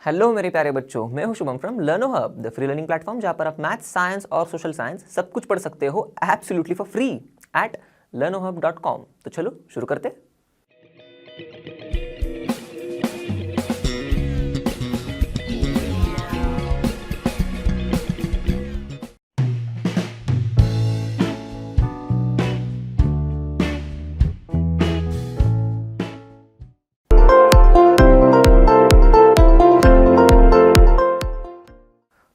Hello मेरे प्यारे बच्चों, मैं हूं Shubham from लर्नो hub, the free learning platform जहां पर आप मैथ्स, साइंस और सोशल साइंस सब कुछ पढ़ सकते हो absolutely for free at learnohub.com। तो चलो शुरू करते हैं।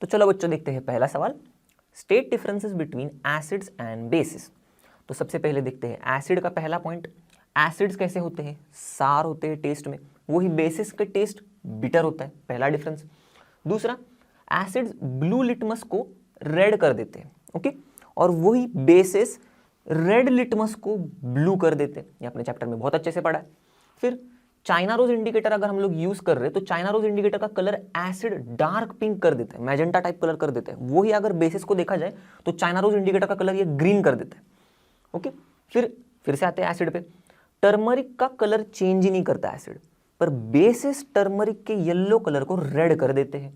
तो चलो बच्चों देखते हैं पहला सवाल, state differences between acids and bases. तो सबसे पहले देखते हैं एसिड का पहला पॉइंट। एसिड्स कैसे होते हैं? सार होते हैं टेस्ट में, वही बेसिस का टेस्ट बिटर होता है, पहला डिफरेंस। दूसरा, एसिड्स ब्लू लिटमस को रेड कर देते हैं, ओके, और वही बेसिस रेड लिटमस को ब्लू कर देते हैं। ये अपने चैप्टर में बहुत अच्छे से पढ़ा है। फिर चाइना रोज इंडिकेटर अगर हम लोग यूज कर रहे हैं तो चाइना रोज इंडिकेटर का कलर एसिड डार्क पिंक कर देते हैं, मैजेंटा टाइप कलर कर देते हैं। वही अगर बेसिस को देखा जाए तो चाइना रोज इंडिकेटर का कलर ये ग्रीन कर देते हैं, ओके। फिर से आते हैं एसिड पे। टर्मरिक का कलर चेंज ही नहीं करता एसिड, पर बेसिस टर्मरिक के येलो कलर को रेड कर देते हैं।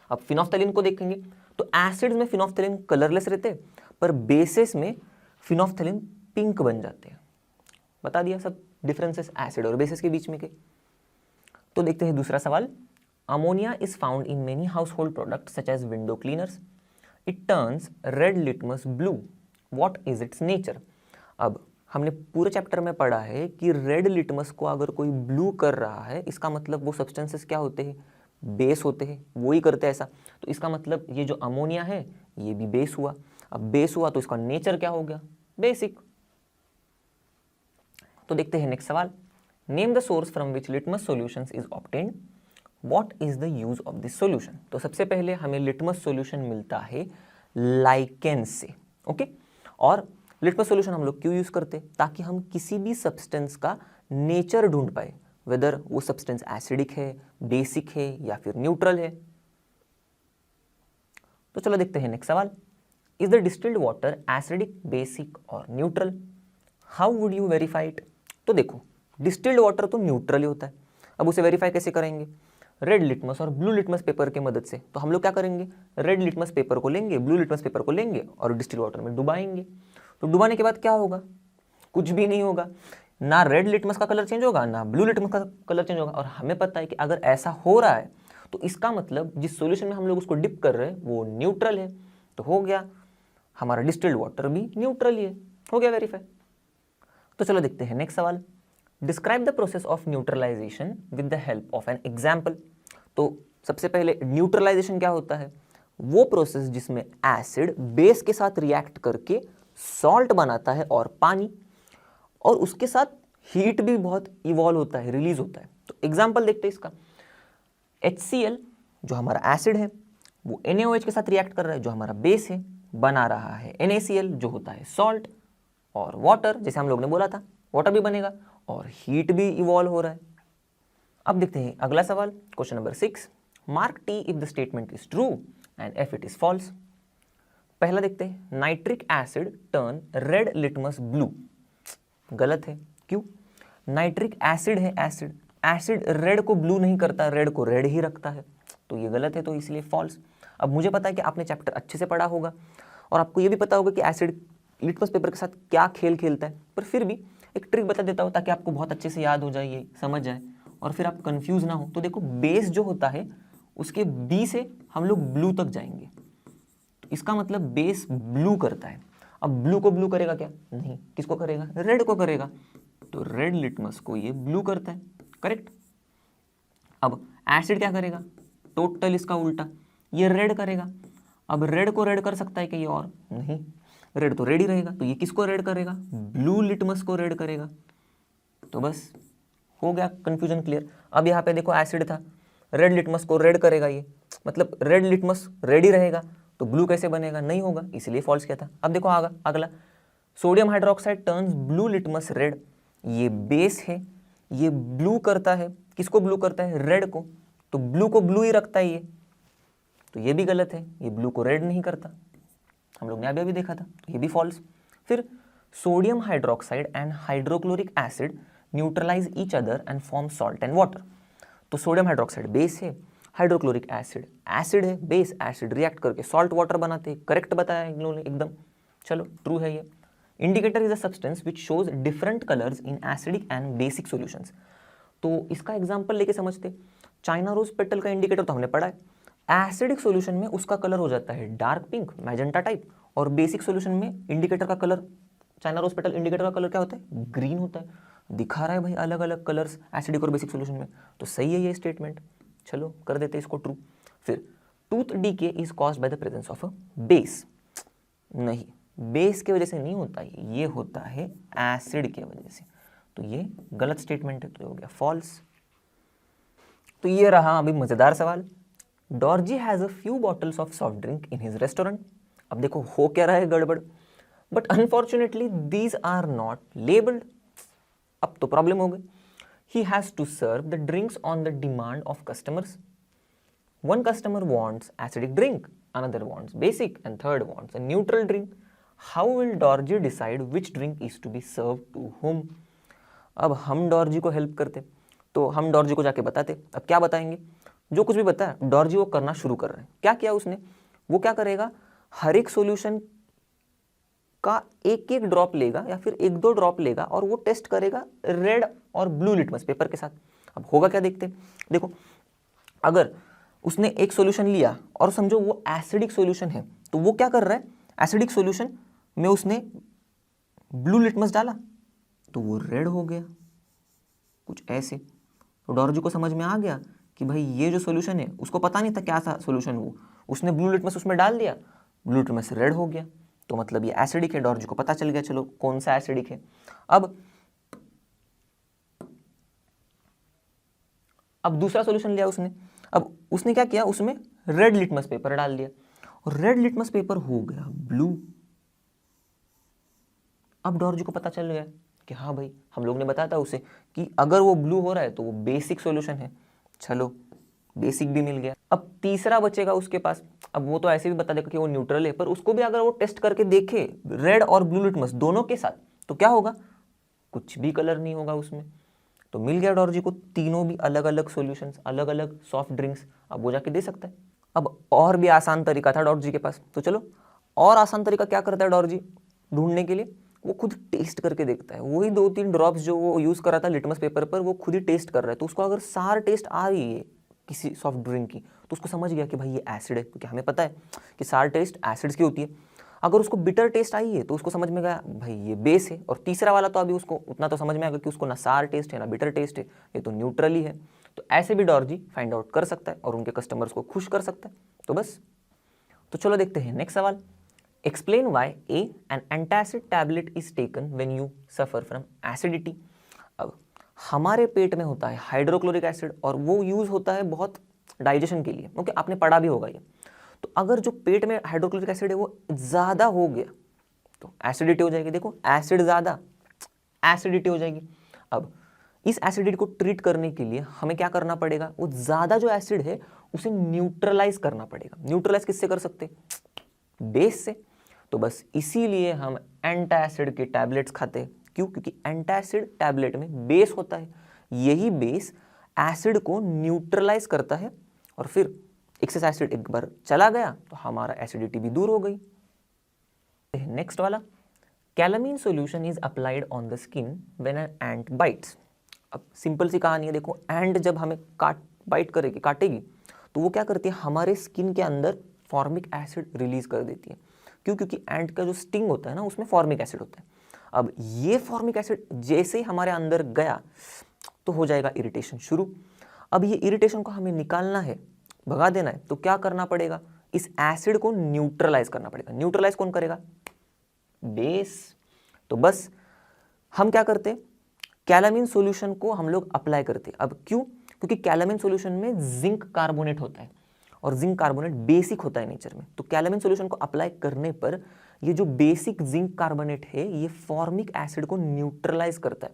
अब फिनोफ्थेलिन को देखेंगे तो एसिड में फिनोफ्थेलिन कलरलेस रहते हैं, पर बेसिस में फिनोफ्थेलिन पिंक बन जाते हैं। बता दिया सब डिफरेंसेस एसिड और बेसिस के बीच में के। तो देखते हैं दूसरा सवाल। Ammonia is found in many household product such as window cleaners. It turns red litmus blue. What is its nature? अब हमने पूरे चैप्टर में पढ़ा है कि रेड लिटमस को अगर कोई ब्लू कर रहा है, इसका मतलब वो सब्सटेंसेस क्या होते हैं? बेस होते हैं, वो ही करते हैं ऐसा। तो इसका मतलब ये जो अमोनिया है ये भी बेस हुआ। अब बेस हुआ तो इसका नेचर क्या हो गया? बेसिक। तो देखते हैं नेक्स्ट सवाल। Name the source from which litmus solutions is obtained. What is the use of this solution? तो सबसे पहले हमें लिटमस सॉल्यूशन मिलता है लाइकेन से, ओके। और लिटमस सॉल्यूशन हम लोग क्यों यूज करते हैं? ताकि हम किसी भी सब्सटेंस का नेचर ढूंढ पाए, वेदर वो सब्सटेंस एसिडिक है, बेसिक है या फिर न्यूट्रल है। तो चलो देखते हैं नेक्स्ट सवाल। Is the distilled water acidic, basic और neutral? How would you verify it? तो देखो, डिस्टिल्ड वाटर तो न्यूट्रल ही होता है। अब उसे वेरीफाई कैसे करेंगे? रेड लिटमस और ब्लू लिटमस पेपर के मदद से। तो हम लोग क्या करेंगे? रेड लिटमस पेपर को लेंगे, ब्लू लिटमस पेपर को लेंगे और डिस्टिल्ड वाटर में डुबाएंगे। तो डुबाने के बाद क्या होगा? कुछ भी नहीं होगा। ना रेड लिटमस का कलर चेंज होगा, ना ब्लू लिटमस का कलर चेंज होगा। और हमें पता है कि अगर ऐसा हो रहा है तो इसका मतलब जिस सॉल्यूशन में हम लोग उसको डिप कर रहे हैं वो न्यूट्रल है। तो हो गया, हमारा डिस्टिल्ड वाटर भी न्यूट्रल ही है। हो गया वेरीफाई। तो चलो देखते हैं नेक्स्ट सवाल। Describe the process of neutralisation with the help of an example. तो सबसे पहले न्यूट्रलाइजेशन क्या होता है? वो प्रोसेस जिसमें एसिड बेस के साथ रिएक्ट करके सॉल्ट बनाता है और पानी, और उसके साथ हीट भी बहुत इवॉल्व होता है, रिलीज होता है। तो एग्जाम्पल देखते हैं इसका। HCl जो हमारा एसिड है वो NaOH के साथ रिएक्ट कर रहा है जो हमारा बेस है, बना रहा है NaCl जो होता है सॉल्ट, और वाटर जैसे हम लोग ने बोला था वाटर भी बनेगा और हीट भी इवॉल्व हो रहा है। अब देखते हैं अगला सवाल, question number 6। Mark T if the statement is true and if it is false. पहला देखते हैं, nitric acid turn red litmus blue. गलत है। क्यों? नाइट्रिक एसिड है, एसिड एसिड रेड को ब्लू नहीं करता, रेड को रेड ही रखता है। तो ये गलत है, तो इसलिए फॉल्स। अब मुझे पता है कि आपने चैप्टर अच्छे से पढ़ा होगा और आपको ये भी पता होगा कि एसिड लिटमस पेपर के साथ क्या खेल खेलता है, पर फिर भी एक ट्रिक बता देता हूँ ताकि आपको बहुत अच्छे से याद हो जाए, ये समझ जाए और फिर आप कंफ्यूज ना हो। तो देखो, बेस जो होता है उसके बी से हम लोग ब्लू तक जाएंगे, तो इसका मतलब बेस ब्लू करता है। अब ब्लू को ब्लू करेगा क्या? नहीं, किसको करेगा? रेड को करेगा। तो रेड लिटमस को ये ब्लू करता है, करेक्ट। अब एसिड क्या करेगा? टोटल इसका उल्टा, ये रेड करेगा। अब रेड को रेड कर सकता है कि ये? और नहीं, रेड तो रेड ही रहेगा। तो ये किसको रेड करेगा? ब्लू लिटमस को रेड करेगा। तो बस हो गया कंफ्यूजन क्लियर। अब यहाँ पे देखो, एसिड था, रेड लिटमस को रेड करेगा, ये मतलब रेड लिटमस रेड ही रहेगा, तो ब्लू कैसे बनेगा? नहीं होगा, इसलिए फॉल्स किया था। अब देखो अगला, sodium hydroxide turns blue litmus red. ये बेस है, ये ब्लू करता है, किसको ब्लू करता है? रेड को। तो ब्लू को ब्लू ही रखता है ये, तो ये भी गलत है, ये ब्लू को रेड नहीं करता। हम लोग ने अभी देखा था, तो ये भी फॉल्स। फिर sodium hydroxide and hydrochloric acid neutralise each other and form salt and water. तो सोडियम हाइड्रोक्साइड बेस है, हाइड्रोक्लोरिक एसिड एसिड है, बेस एसिड रिएक्ट करके सॉल्ट वाटर बनाते हैं। करेक्ट बताया इन्होंने एकदम। चलो ट्रू है ये। Indicator is a substance which shows different colours in acidic and basic solutions. तो इसका एग्जांपल लेके समझते। चाइना रोज पेटल का इंडिकेटर तो हमने पढ़ा है। एसिडिक सॉल्यूशन में उसका कलर हो जाता है डार्क पिंक मैजेंटा टाइप, और बेसिक सॉल्यूशन में इंडिकेटर का colour, China rose petal indicator का कलर क्या होता है? ग्रीन होता है। दिखा रहा है भाई अलग अलग कलर्स एसिडिक और बेसिक सॉल्यूशन में, तो सही है ये स्टेटमेंट। चलो कर देते इसको ट्रू। फिर tooth decay is caused by the presence of a base. नहीं, बेस की वजह से नहीं होता है, ये होता है एसिड की वजह से। तो ये गलत स्टेटमेंट है, तो हो गया फॉल्स। तो ये रहा अभी मजेदार सवाल। Dorji has a few bottles of soft drink in his restaurant. अब देखो हो क्या रहा है गड़बड़, but unfortunately these are not labelled. अब तो प्रॉब्लम हो गई। He has to serve the drinks on the demand of customers. One customer wants acidic drink, another wants basic, and third wants a neutral drink. How will Dorji decide which drink is to be served to whom? अब हम डॉर्जी को help करते, तो हम डॉर्जी को जाके बताते। अब क्या बताएंगे? जो कुछ भी बताया डॉर्जी वो करना शुरू कर रहे हैं। क्या किया उसने? वो क्या करेगा, हर एक सॉल्यूशन का एक एक ड्रॉप लेगा या फिर एक दो ड्रॉप लेगा और वो टेस्ट करेगा रेड और ब्लू लिटमस पेपर के साथ। अब होगा क्या देखते हैं। देखो अगर उसने एक सॉल्यूशन लिया और समझो वो एसिडिक सॉल्यूशन है, तो वो क्या कर रहा है, एसिडिक सॉल्यूशन में उसने ब्लू लिटमस डाला तो वो रेड हो गया, कुछ ऐसे। तो डॉर्जी को समझ में आ गया कि भाई ये जो सॉल्यूशन है उसको पता नहीं था क्या था सॉल्यूशन, वो उसने ब्लू लिटमस उसमें डाल दिया, ब्लू लिटमस रेड हो गया, तो मतलब ये एसिडिक है। डॉर्जी को पता चल गया चलो कौन सा एसिडिक है। अब दूसरा सॉल्यूशन लिया उसने। अब उसने क्या किया, उसमें रेड लिटमस पेपर डाल दिया और रेड लिटमस पेपर हो गया ब्लू। अब डॉर्जी को पता चल गया कि हाँ भाई हम लोग ने बताया था उसे कि अगर वो ब्लू हो रहा है तो वो बेसिक सॉल्यूशन है। चलो बेसिक भी मिल गया। अब तीसरा बचेगा उसके पास। अब वो तो ऐसे भी बता देगा कि वो न्यूट्रल है, पर उसको भी अगर वो टेस्ट करके देखे रेड और ब्लू लिटमस दोनों के साथ, तो क्या होगा, कुछ भी कलर नहीं होगा उसमें। तो मिल गया डॉर्जी को तीनों भी अलग अलग सॉल्यूशंस, अलग अलग सॉफ्ट ड्रिंक्स। अब वो जाके दे सकता है। अब और भी आसान तरीका था डॉर्जी के पास, तो चलो और आसान तरीका क्या करता है डॉर्जी ढूंढने के लिए, वो खुद टेस्ट करके देखता है। वही 2-3 ड्रॉप्स जो वो यूज कर रहा था लिटमस पेपर पर, वो खुद ही टेस्ट कर रहा है। तो उसको अगर सार टेस्ट आ रही है किसी सॉफ्ट ड्रिंक की, तो उसको समझ गया कि भाई ये एसिड है, क्योंकि हमें पता है कि सार टेस्ट एसिड्स की होती है। अगर उसको बिटर टेस्ट आई है तो उसको समझ में गया भाई ये बेस है। और तीसरा वाला तो अभी उसको उतना तो समझ में आएगा कि उसको ना सार टेस्ट है ना बिटर टेस्ट है, ये तो न्यूट्रल ही है। तो ऐसे भी डॉर्जी फाइंड आउट कर सकता है और उनके कस्टमर्स को खुश कर सकता है। तो बस, तो चलो देखते हैं नेक्स्ट सवाल। Explain why an antacid tablet is taken when you suffer from acidity. अब हमारे पेट में होता है हाइड्रोक्लोरिक एसिड और वो यूज होता है बहुत डाइजेशन के लिए। ओके, आपने पढ़ा भी होगा ये। तो अगर जो पेट में हाइड्रोक्लोरिक एसिड है वो ज्यादा हो गया तो एसिडिटी हो जाएगी। देखो एसिड ज्यादा, एसिडिटी हो जाएगी। अब इस एसिडिटी को ट्रीट करने के लिए हमें क्या करना पड़ेगा, वो ज्यादा जो एसिड है उसे न्यूट्रलाइज करना पड़ेगा। न्यूट्रलाइज किससे कर सकते, बेस से। तो बस इसीलिए हम एंटासिड के टैबलेट्स खाते। क्यों? क्योंकि एंटासिड टैबलेट में बेस होता है, यही बेस एसिड को न्यूट्रलाइज करता है और फिर एक्सेस एसिड एक बार चला गया तो हमारा एसिडिटी भी दूर हो गई। नेक्स्ट वाला, calamine solution is applied on the skin when an ant bites. अब सिंपल सी कहानी है। देखो एंट जब हमें बाइट करेगी, काटेगी, तो वो क्या करती है, हमारे स्किन के अंदर फॉर्मिक एसिड रिलीज कर देती है। क्यों? क्योंकि एंट का जो स्टिंग होता है ना उसमें फॉर्मिक एसिड होता है। अब ये फॉर्मिक एसिड जैसे ही हमारे अंदर गया तो हो जाएगा इरिटेशन शुरू। अब ये इरिटेशन को हमें निकालना है, भगा देना है, तो क्या करना पड़ेगा, इस एसिड को न्यूट्रलाइज करना पड़ेगा। न्यूट्रलाइज कौन करेगा, बेस। तो बस हम क्या करते, कैलामीन सॉल्यूशन को हम लोग अप्लाई करते। अब क्यों? क्योंकि कैलामीन सॉल्यूशन में जिंक कार्बोनेट होता है और जिंक कार्बोनेट बेसिक होता है नेचर में। तो कैलामीन सॉल्यूशन को अप्लाई करने पर ये जो बेसिक जिंक कार्बोनेट है ये फॉर्मिक एसिड को न्यूट्रलाइज करता है।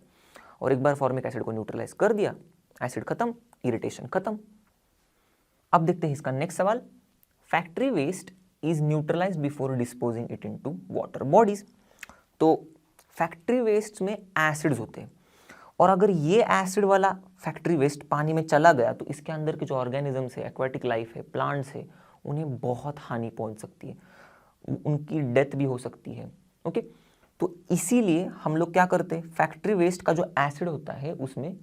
और एक बार फॉर्मिक एसिड को न्यूट्रलाइज कर दिया, एसिड खत्म, इरिटेशन खत्म। अब देखते हैं इसका नेक्स्ट सवाल। Factory waste is neutralised before disposing it into water bodies. तो फैक्ट्री वेस्ट में एसिड्स होते हैं और अगर ये एसिड वाला फैक्ट्री वेस्ट पानी में चला गया तो इसके अंदर के जो ऑर्गेनिजम्स है, एक्वाटिक लाइफ है, प्लांट्स है, उन्हें बहुत हानि पहुंच सकती है, उनकी डेथ भी हो सकती है। ओके, तो इसीलिए हम लोग क्या करते हैं, फैक्ट्री वेस्ट का जो एसिड होता है उसमें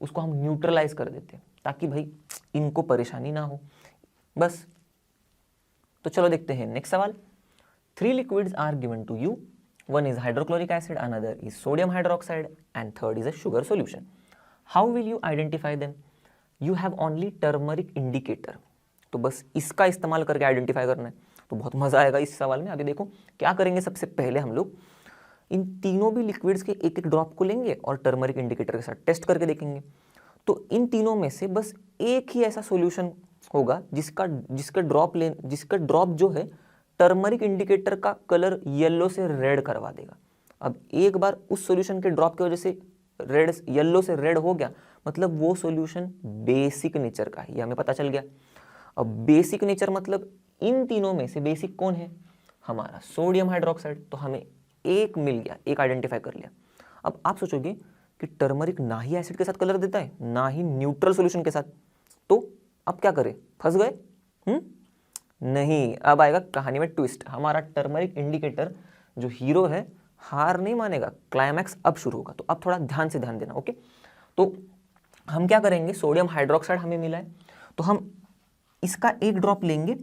उसको हम न्यूट्रलाइज कर देते हैं ताकि भाई इनको परेशानी ना हो, बस। तो चलो देखते हैं नेक्स्ट सवाल। 3 liquids are given to you. One is hydrochloric acid, another is sodium hydroxide, and third is a sugar solution. How will you identify them? You have only turmeric indicator. तो बस इसका इस्तेमाल करके आइडेंटिफाई करना है। तो बहुत मजा आएगा इस सवाल में। आगे देखो क्या करेंगे। सबसे पहले हम लोग इन तीनों भी लिक्विड्स के एक एक ड्रॉप को लेंगे और टर्मरिक इंडिकेटर के साथ टेस्ट करके देखेंगे। तो इन तीनों में से बस एक ही ऐसा सॉल्यूशन होगा जिसका ड्रॉप जो है टर्मरिक इंडिकेटर का कलर येलो से रेड करवा देगा। अब एक बार उस सॉल्यूशन के ड्रॉप की वजह से येलो से रेड हो गया, मतलब वो सॉल्यूशन बेसिक नेचर का है, ये हमें पता चल गया। अब बेसिक नेचर मतलब इन तीनों में से बेसिक कौन है, हमारा सोडियम हाइड्रोक्साइड। तो हमें एक मिल गया, एक आइडेंटिफाई कर लिया। अब आप सोचोगे कि टर्मरिक ना ही एसिड के साथ कलर देता है ना ही न्यूट्रल सॉल्यूशन के साथ, तो अब क्या करें, फंस गए? नहीं, अब आएगा कहानी में ट्विस्ट। हमारा टर्मरिक इंडिकेटर जो हीरो है हार नहीं मानेगा, क्लाइमैक्स अब शुरू होगा। तो अब थोड़ा ध्यान से ध्यान देना। ओके, तो हम क्या करेंगे, सोडियम हाइड्रोक्साइड हमें मिला है तो हम इसका एक ड्रॉप लेंगे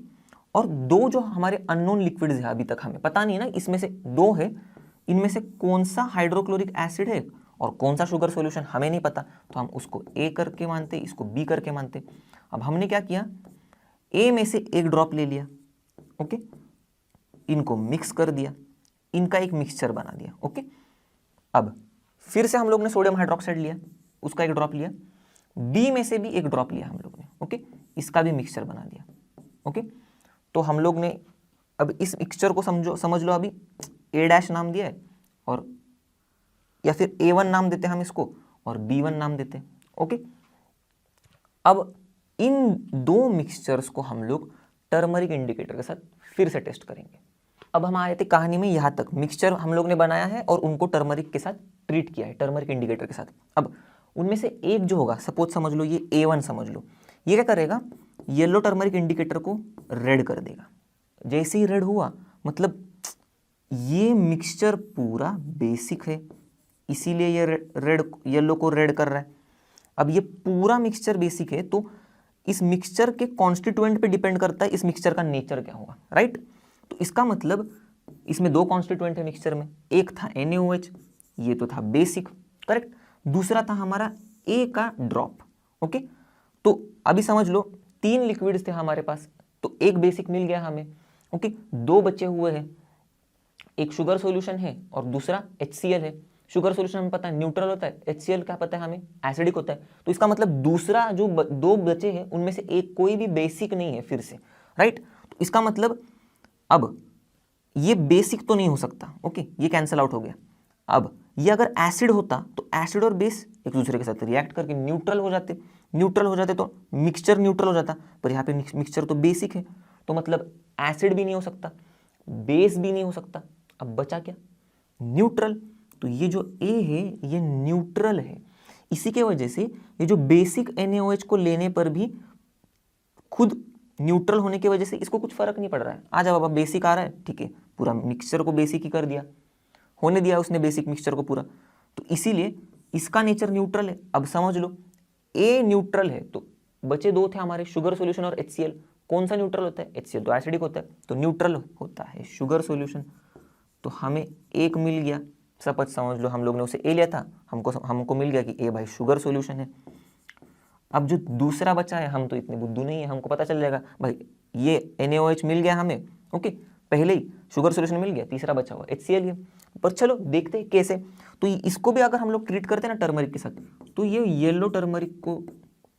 और दो जो हमारे अननोन लिक्विड्स है अभी तक हमें पता नहीं है ना, इसमें से दो है, इनमें से कौन सा हाइड्रोक्लोरिक एसिड है और कौन सा शुगर सॉल्यूशन हमें नहीं पता, तो हम उसको ए करके मानते, इसको बी करके मानते। अब हमने क्या किया, ए में से एक ड्रॉप ले लिया, ओके, इनको मिक्स कर दिया, इनका एक मिक्सचर बना दिया। ओके, अब फिर से हम लोग ने सोडियम हाइड्रोक्साइड लिया, उसका एक ड्रॉप लिया, बी में से भी एक ड्रॉप लिया हम लोग ने, ओके, इसका भी मिक्सचर बना दिया। ओके, तो हम लोग ने अब इस मिक्सचर को समझ लो अभी ए डैश नाम दिया है, और या फिर A1 नाम देते हैं हम इसको और B1 नाम देते हैं। ओके, अब इन दो मिक्सचर्स को हम लोग टर्मरिक इंडिकेटर के साथ फिर से टेस्ट करेंगे। अब हम आए थे कहानी में यहाँ तक, मिक्सचर हम लोग ने बनाया है और उनको टर्मरिक के साथ ट्रीट किया है, टर्मरिक इंडिकेटर के साथ। अब उनमें से एक जो होगा, सपोज समझ लो ये A1 समझ लो, ये क्या करेगा, येलो टर्मरिक इंडिकेटर को रेड कर देगा। जैसे ही रेड हुआ मतलब ये मिक्सचर पूरा बेसिक है, इसीलिए ये रेड येलो को रेड कर रहा है। अब ये पूरा मिक्सचर बेसिक है तो इस मिक्सचर के कॉन्स्टिट्यूएंट पे डिपेंड करता है इस मिक्सचर का नेचर क्या होगा, राइट। तो इसका मतलब इसमें दो कॉन्स्टिट्यूएंट है मिक्सचर में, एक था NaOH, ये तो था बेसिक, करेक्ट, दूसरा था हमारा ए का ड्रॉप। ओके, तो अभी समझ लो 3 लिक्विड्स थे हमारे पास, तो एक बेसिक मिल गया हमें। ओके, दो बचे हुए हैं, एक शुगर सॉल्यूशन है और दूसरा HCl है। शुगर सॉल्यूशन हमें पता है न्यूट्रल होता है, HCl क्या पता है हमें, एसिडिक होता है। तो इसका मतलब दूसरा जो दो बचे हैं उनमें से एक कोई भी बेसिक नहीं है फिर से, राइट। तो इसका मतलब अब ये बेसिक तो नहीं हो सकता, ओके, ये कैंसिल आउट हो गया। अब ये अगर एसिड होता तो एसिड और बेस एक दूसरे के साथ रिएक्ट करके न्यूट्रल हो जाते तो मिक्सचर न्यूट्रल हो जाता, पर यहाँ पे मिक्सचर तो बेसिक है, तो मतलब एसिड भी नहीं हो सकता, बेस भी नहीं हो सकता। अब बचा क्या, न्यूट्रल। तो ये जो A है ये न्यूट्रल है, इसी के वजह से ये जो बेसिक NaOH को लेने पर भी खुद न्यूट्रल होने की वजह से इसको कुछ फर्क नहीं पड़ रहा है। आ जाओ बाबा, बेसिक आ रहा है, ठीक है, पूरा मिक्सचर को बेसिक ही कर दिया, होने दिया उसने बेसिक मिक्सचर को पूरा, तो इसीलिए इसका नेचर न्यूट्रल है। अब समझ लो A न्यूट्रल है, तो बचे दो थे हमारे, शुगर सॉल्यूशन और HCl। कौन सा न्यूट्रल होता है, HCl तो एसिडिक होता है, तो न्यूट्रल होता है शुगर सॉल्यूशन। तो हमें एक मिल गया, सपोज समझ लो हम लोग ने उसे A लिया था, हमको मिल गया कि A भाई शुगर सॉल्यूशन है। अब जो दूसरा बचा है, हम तो इतने बुद्धू नहीं है, हमको पता चल जाएगा भाई ये NaOH मिल गया हमें, ओके, पहले ही शुगर सॉल्यूशन मिल गया, तीसरा बचा हुआ HCl है। पर चलो देखते हैं कैसे। तो इसको भी अगर हम लोग ट्रीट करते हैं ना टर्मरिक के साथ, तो ये येलो टर्मरिक को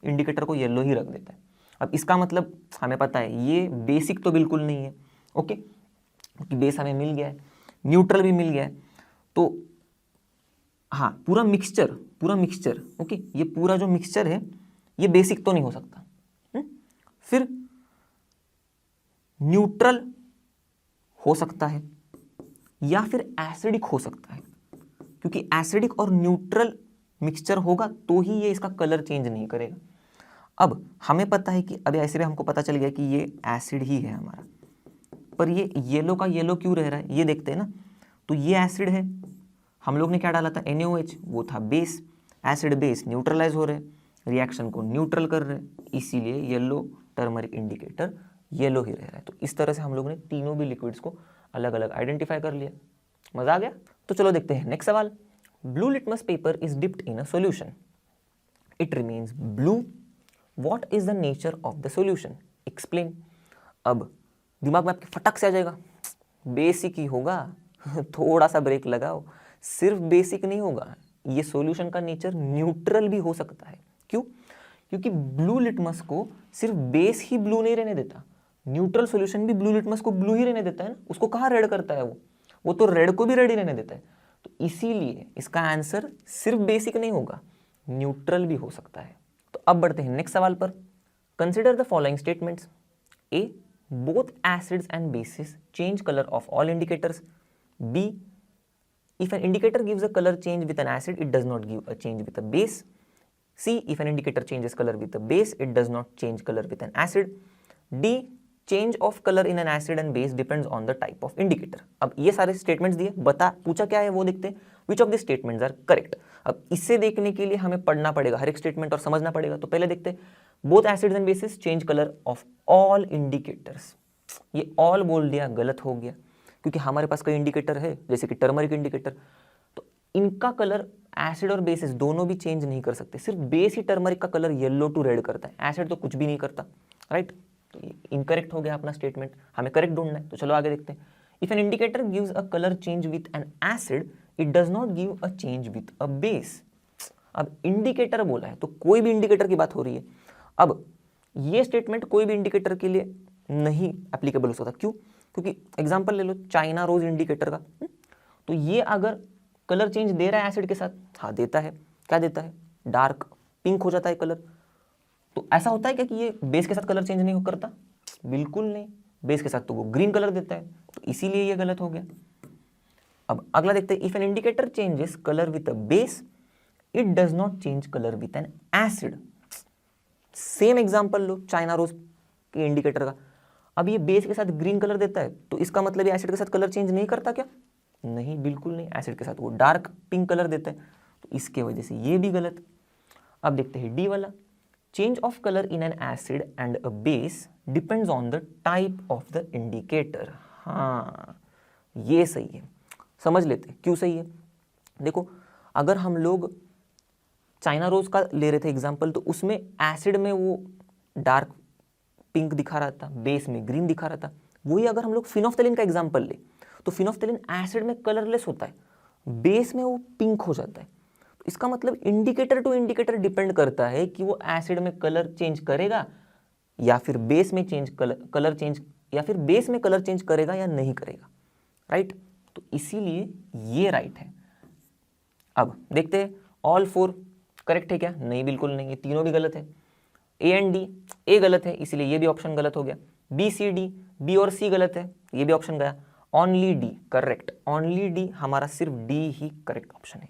इंडिकेटर को येलो ही रख देता है। अब इसका मतलब हमें पता है ये बेसिक तो बिल्कुल नहीं है, ओके, क्योंकि बेस हमें मिल गया है, न्यूट्रल भी मिल गया है, तो हाँ पूरा मिक्सचर ओके, ये पूरा जो मिक्सचर है ये बेसिक तो नहीं हो सकता। फिर न्यूट्रल हो सकता है या फिर एसिडिक हो सकता है, क्योंकि एसिडिक और न्यूट्रल मिक्सचर होगा तो ही ये इसका कलर चेंज नहीं करेगा। अब हमें पता है कि अब ऐसे भी हमको पता चल गया कि ये एसिड ही है हमारा, पर ये येलो का येलो क्यों रह रहा है ये देखते हैं ना। तो ये एसिड है, हम लोग ने क्या डाला था NaOH, वो था बेस, एसिड बेस न्यूट्रलाइज हो रहे हैं, रिएक्शन को न्यूट्रल कर रहे हैं, इसीलिए येलो टर्मरिक इंडिकेटर येलो ही रह रहा है। तो इस तरह से हम लोगों ने तीनों भी लिक्विड्स को अलग अलग आइडेंटिफाई कर लिया। मजा आ गया? तो चलो देखते हैं नेक्स्ट सवाल। Blue litmus paper is dipped in a solution, it remains blue, what is the nature of the solution, explain. अब दिमाग में आपके फटक से आ जाएगा, बेसिक ही होगा थोड़ा सा ब्रेक लगाओ, सिर्फ बेसिक नहीं होगा, ये सॉल्यूशन का नेचर न्यूट्रल भी हो सकता है। क्यों? क्योंकि ब्लू लिटमस को सिर्फ बेस ही ब्लू नहीं रहने देता, न्यूट्रल सॉल्यूशन भी ब्लू लिटमस को ब्लू ही रहने देता है ना, उसको कहाँ रेड करता है वो तो रेड को भी रेड ही रहने देता है। तो इसीलिए इसका आंसर सिर्फ बेसिक नहीं होगा, न्यूट्रल भी हो सकता है। तो अब बढ़ते हैं नेक्स्ट सवाल पर। Consider the following statements. A, both acids and bases change color of all indicators. B, if an indicator gives a color change with an acid, it does not give a change with a base. C, if an indicator changes color with a base, it does not change color with an acid. D, change of color in an acid and base depends on the type of indicator. अब ये सारे statements दिए, बता पूछा क्या है वो देखते हैं। Which of the statements are correct? अब इससे देखने के लिए हमें पढ़ना पड़ेगा हर एक स्टेटमेंट और समझना पड़ेगा। तो पहले देखते हैं, both acids and bases change colour of all indicators. ये ऑल बोल दिया, गलत हो गया, क्योंकि हमारे पास कई इंडिकेटर है जैसे कि टर्मरिक इंडिकेटर, तो इनका कलर एसिड और बेसिस दोनों भी चेंज नहीं कर सकते, सिर्फ बेस ही टर्मरिक का कलर येलो टू रेड करता है, एसिड तो कुछ भी नहीं करता, राइट। तो ये इनकरेक्ट हो गया अपना स्टेटमेंट, हमें करेक्ट ढूंढना है। तो चलो आगे देखते हैं। If an indicator gives a colour change with an acid, it does not give a change with a base. अब इंडिकेटर बोला है तो कोई भी इंडिकेटर की बात हो रही है। अब ये स्टेटमेंट कोई भी इंडिकेटर के लिए नहीं एप्लीकेबल हो सकता। क्यों? क्योंकि एग्जांपल ले लो चाइना रोज इंडिकेटर का, तो ये अगर कलर चेंज दे रहा है एसिड के साथ, हाँ देता है, क्या देता है, डार्क पिंक हो जाता है कलर। तो ऐसा होता है क्या कि ये बेस के साथ कलर चेंज नहीं करता? बिल्कुल नहीं, बेस के साथ तो वो ग्रीन कलर देता है, तो इसीलिए ये गलत हो गया। अब अगला देखते हैं, if an indicator changes colour with a base, it does not change colour with an acid. Same example लो चाइना रोज के इंडिकेटर का, अब ये बेस के साथ ग्रीन कलर देता है, तो इसका मतलब ये एसिड के साथ कलर चेंज नहीं करता क्या? नहीं, बिल्कुल नहीं, एसिड के साथ वो डार्क पिंक कलर देता है, तो इसके वजह से ये भी गलत। अब देखते हैं डी वाला, change of colour in an acid and a base depends on the type of the indicator. हाँ ये सही है, समझ लेते क्यों सही है। देखो अगर हम लोग चाइना रोज का ले रहे थे एग्जाम्पल, तो उसमें एसिड में वो डार्क पिंक दिखा रहा था, बेस में ग्रीन दिखा रहा था। वही अगर हम लोग फिनोफ्थैलिन का एग्जाम्पल ले, तो फिनोफ्थैलिन एसिड में कलरलेस होता है, बेस में वो पिंक हो जाता है। तो इसका मतलब इंडिकेटर टू इंडिकेटर डिपेंड करता है कि वो एसिड में कलर चेंज करेगा या फिर बेस में चेंज कलर चेंज, या फिर बेस में कलर चेंज करेगा या नहीं करेगा, राइट। तो इसीलिए ये राइट है। अब देखते हैं ऑल फोर करेक्ट है क्या? नहीं, बिल्कुल नहीं, ये तीनों भी गलत है। ए एंड डी, ए गलत है इसलिए ये भी ऑप्शन गलत हो गया। बी सी डी, बी और सी गलत है, ये भी ऑप्शन गया। Only D correct, only D, हमारा सिर्फ डी ही करेक्ट ऑप्शन है।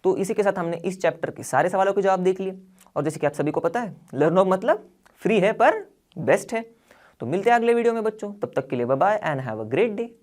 तो इसी के साथ हमने इस चैप्टर के सारे सवालों के जवाब देख लिए। और जैसे कि आप सभी को पता है, लर्नओव मतलब फ्री है पर बेस्ट है। तो मिलते हैं अगले वीडियो में बच्चों, तब तक के लिए bye bye and have a great day.